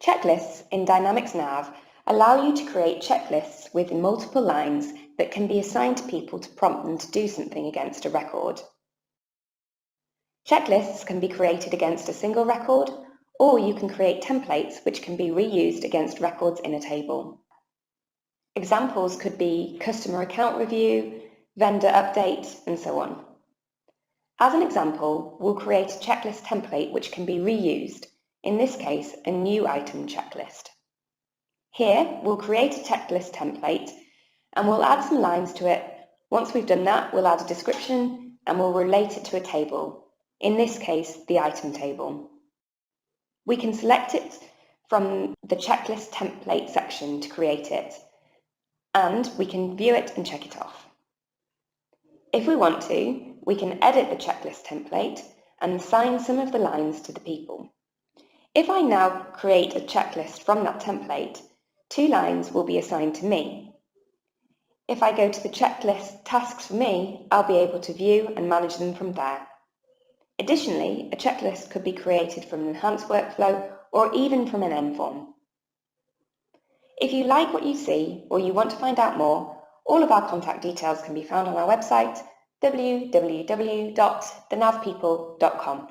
Checklists in Dynamics NAV allow you to create checklists with multiple lines that can be assigned to people to prompt them to do something against a record. Checklists can be created against a single record, or you can create templates which can be reused against records in a table. Examples could be customer account review, vendor update, and so on. As an example, we'll create a checklist template which can be reused, in this case, a new item checklist. Here, we'll create a checklist template and we'll add some lines to it. Once we've done that, we'll add a description and we'll relate it to a table, in this case, the item table. We can select it from the checklist template section to create it, and we can view it and check it off. If we want to, we can edit the checklist template and assign some of the lines to the people. If I now create a checklist from that template, 2 lines will be assigned to me. If I go to the checklist tasks for me, I'll be able to view and manage them from there. Additionally, a checklist could be created from an nHanced workflow or even from an M form. If you like what you see or you want to find out more, all of our contact details can be found on our website, www.thenavpeople.com.